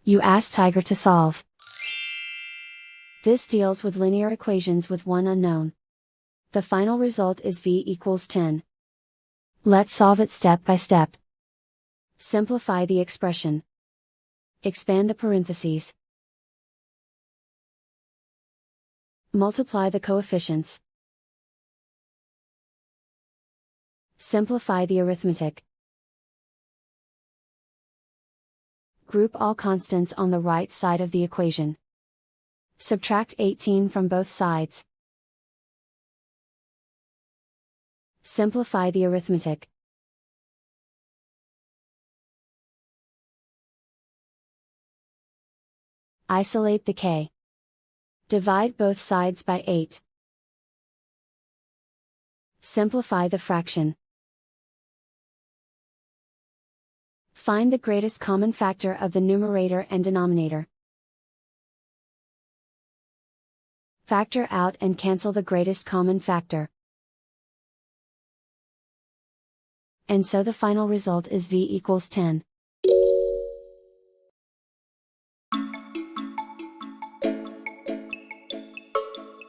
You ask Tiger to solve. This deals with linear equations with one unknown. The final result is v equals 10. Let's solve it step by step. Simplify the expression. Expand the parentheses. Multiply the coefficients. Simplify the arithmetic. Group all constants on the right side of the equation. Subtract 18 from both sides. Simplify the arithmetic. Isolate the k. Divide both sides by 8. Simplify the fraction. Find the greatest common factor of the numerator and denominator. Factor out and cancel the greatest common factor. And so the final result is v equals 10.